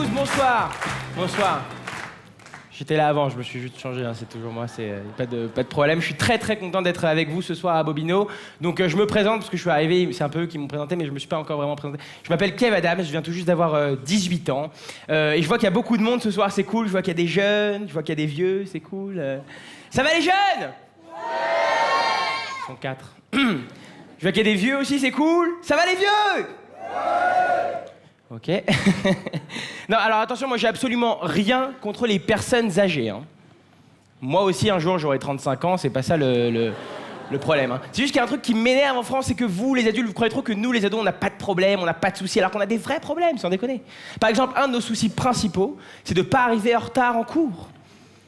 tous, bonsoir. Bonsoir. J'étais là avant, je me suis juste changé, hein, c'est toujours moi, pas de problème. Je suis très très content d'être avec vous ce soir à Bobino. Donc je me présente parce que je suis arrivé, c'est un peu eux qui m'ont présenté, mais je me suis pas encore vraiment présenté. Je m'appelle Kev Adams, je viens tout juste d'avoir 18 ans. Et je vois qu'il y a beaucoup de monde ce soir, c'est cool. Je vois qu'il y a des jeunes, je vois qu'il y a des vieux, c'est cool. Ça va les jeunes? Ouais! Ils sont 4. Je vois qu'il y a des vieux aussi, c'est cool. Ça va les vieux? Ok. Non, alors attention, moi j'ai absolument rien contre les personnes âgées. Hein. Moi aussi, un jour, j'aurai 35 ans, c'est pas ça le problème. Hein. C'est juste qu'il y a un truc qui m'énerve en France, c'est que vous, les adultes, vous croyez trop que nous, les ados, on n'a pas de problème, on n'a pas de soucis, alors qu'on a des vrais problèmes, sans déconner. Par exemple, un de nos soucis principaux, c'est de pas arriver en retard en cours.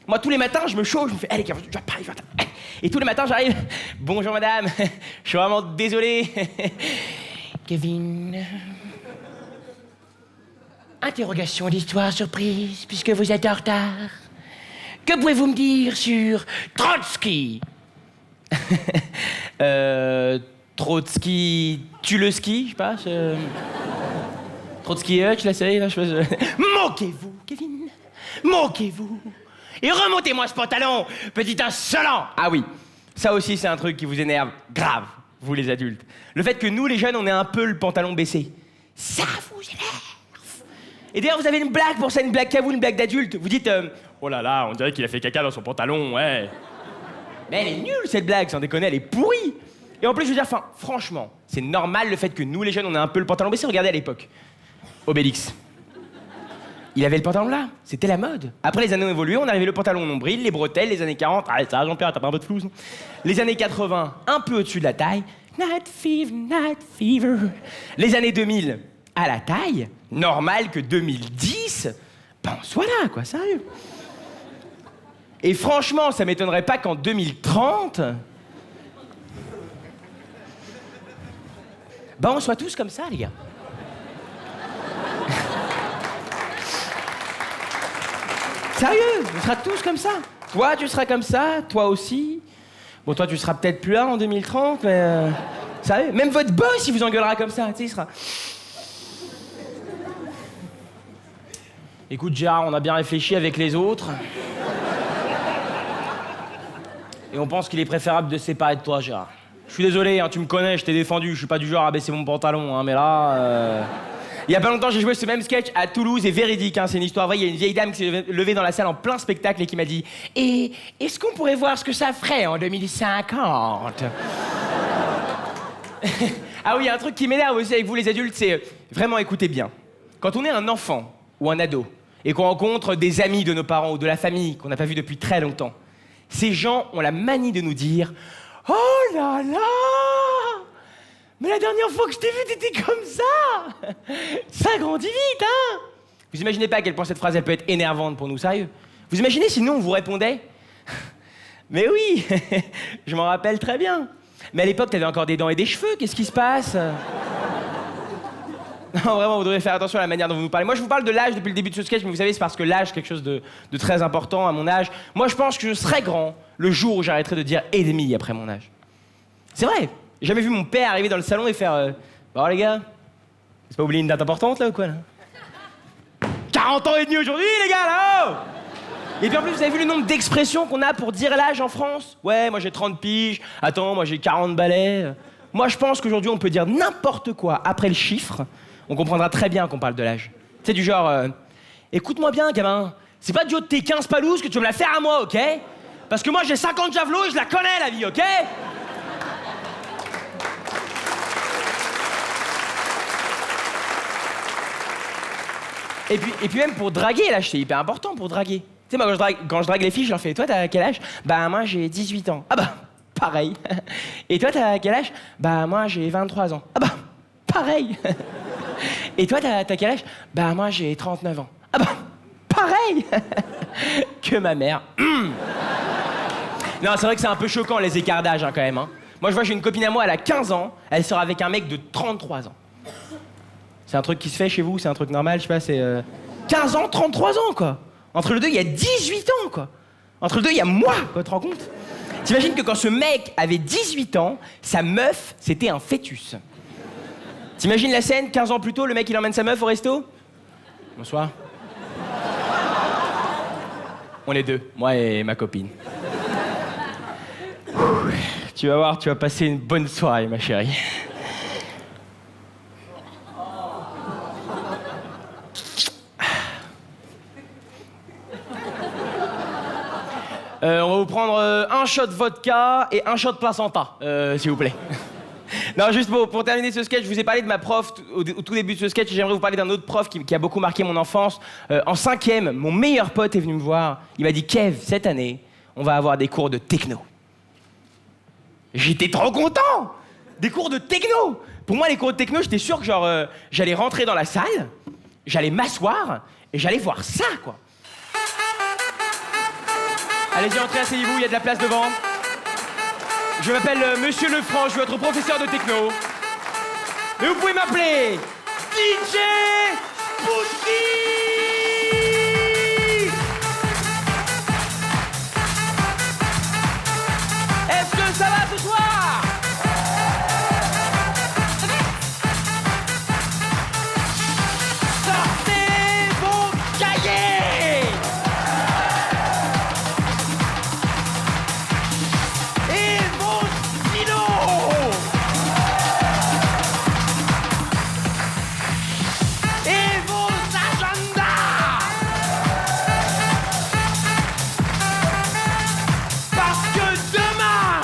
Moi, tous les matins, je me chauffe, je me fais « Allez, gars, je dois pas arriver en retard. » Et tous les matins, j'arrive « Bonjour, madame, je suis vraiment désolé. » Kevin... Interrogation d'histoire surprise, puisque vous êtes en retard. Que pouvez-vous me dire sur Trotsky? Trotsky... Tu le ski, je sais pas. Trotsky Hutch, la série, là, je sais pas. Moquez-vous, Kevin. Moquez-vous. Et remontez-moi ce pantalon, petit insolent. Ah oui, ça aussi, c'est un truc qui vous énerve grave, vous les adultes. Le fait que nous, les jeunes, on ait un peu le pantalon baissé. Ça vous énerve. Et d'ailleurs, vous avez une blague pour ça, une blague qu'à vous, une blague d'adulte. Vous dites oh là là, on dirait qu'il a fait caca dans son pantalon, ouais. Mais elle est nulle, cette blague, sans déconner, elle est pourrie. Et en plus, je veux dire, franchement, c'est normal le fait que nous, les jeunes, on ait un peu le pantalon baissé. Regardez à l'époque. Obélix. Il avait le pantalon là, c'était la mode. Après, les années ont évolué, on arrivait le pantalon nombril, les bretelles, les années 40, ah, ça va, Jean-Pierre, t'as pas un peu de flouze, non? Les années 80, un peu au-dessus de la taille. Night fever, night fever. Les années 2000, à la taille, normal que 2010, ben on soit là, quoi, sérieux. Et franchement, ça m'étonnerait pas qu'en 2030, ben on soit tous comme ça, les gars. Sérieux, on sera tous comme ça. Toi, tu seras comme ça, toi aussi. Bon, toi, tu seras peut-être plus là en 2030, mais... sérieux, même votre boss, il vous engueulera comme ça, tu sais, il sera... Écoute, Gérard, on a bien réfléchi avec les autres. Et on pense qu'il est préférable de se séparer de toi, Gérard. Je suis désolé, hein, tu me connais, je t'ai défendu, je suis pas du genre à baisser mon pantalon, hein, mais là... Il y a pas longtemps, j'ai joué ce même sketch à Toulouse et véridique, hein, c'est une histoire vraie. Il y a une vieille dame qui s'est levée dans la salle en plein spectacle et qui m'a dit « Et est-ce qu'on pourrait voir ce que ça ferait en 2050 ?» Ah oui, il y a un truc qui m'énerve aussi avec vous les adultes, c'est vraiment écoutez bien. Quand on est un enfant ou un ado et qu'on rencontre des amis de nos parents ou de la famille qu'on n'a pas vu depuis très longtemps, ces gens ont la manie de nous dire « Oh là là !» Mais la dernière fois que je t'ai vu, t'étais comme ça. Ça grandit vite, hein. Vous imaginez pas à quel point cette phrase, elle peut être énervante pour nous, sérieux. Vous imaginez si nous, on vous répondait mais oui, je m'en rappelle très bien. Mais à l'époque, t'avais encore des dents et des cheveux, qu'est-ce qui se passe? Non, vraiment, vous devez faire attention à la manière dont vous nous parlez. Moi, je vous parle de l'âge depuis le début de ce sketch, mais vous savez, c'est parce que l'âge, c'est quelque chose de très important à mon âge. Moi, je pense que je serai grand le jour où j'arrêterai de dire et demi après mon âge. C'est vrai. J'ai jamais vu mon père arriver dans le salon et faire bon les gars, c'est pas oublié une date importante là ou quoi là? 40 ans et demi aujourd'hui les gars là oh. Et puis en plus vous avez vu le nombre d'expressions qu'on a pour dire l'âge en France? Ouais, moi j'ai 30 piges, attends, moi j'ai 40 balais. Moi je pense qu'aujourd'hui on peut dire n'importe quoi après le chiffre, on comprendra très bien qu'on parle de l'âge. C'est du genre écoute-moi bien gamin, c'est pas du haut de tes 15 palouses que tu vas me la faire à moi, ok? Parce que moi j'ai 50 javelots et je la connais la vie, ok? Et puis même pour draguer, là, c'est hyper important pour draguer. Tu sais, moi, quand je drague les filles, je leur fais « Toi, t'as quel âge ?»« Bah, moi, j'ai 18 ans. »« Ah bah, pareil. »« Et toi, t'as quel âge ?»« Bah, moi, j'ai 23 ans. »« Ah bah, pareil. »« Et toi, t'as quel âge ?»« Bah, moi, j'ai 39 ans. »« Ah bah, pareil. » Que ma mère. Non, c'est vrai que c'est un peu choquant, les écarts d'âge, hein, quand même. Hein. Moi, je vois, j'ai une copine à moi, elle a 15 ans, elle sort avec un mec de 33 ans. C'est un truc qui se fait chez vous, c'est un truc normal, je sais pas, c'est... 15 ans, 33 ans, quoi. Entre les deux, il y a 18 ans, quoi. Entre les deux, il y a moi, quoi, tu te rends compte? T'imagines que quand ce mec avait 18 ans, sa meuf, c'était un fœtus. T'imagines la scène, 15 ans plus tôt, le mec, il emmène sa meuf au resto? Bonsoir. On est deux, moi et ma copine. Tu vas voir, tu vas passer une bonne soirée, ma chérie. On va vous prendre un shot de vodka et un shot de placenta, s'il vous plaît. Non, juste pour terminer ce sketch, je vous ai parlé de ma prof au tout début de ce sketch, et j'aimerais vous parler d'un autre prof qui a beaucoup marqué mon enfance. En 5e, mon meilleur pote est venu me voir. Il m'a dit « Kev, cette année, on va avoir des cours de techno. » J'étais trop content! Des cours de techno! Pour moi, les cours de techno, j'étais sûr que j'allais rentrer dans la salle, j'allais m'asseoir et j'allais voir ça, quoi. Allez-y, entrez, asseyez-vous, il y a de la place devant. Je m'appelle Monsieur Lefranc, je suis votre professeur de techno. Mais vous pouvez m'appeler DJ Spoutnik! Est-ce que ça va ce soir? Sortez vos cahiers! Et vos stylos! Et vos agendas! Parce que demain,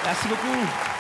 Merci beaucoup.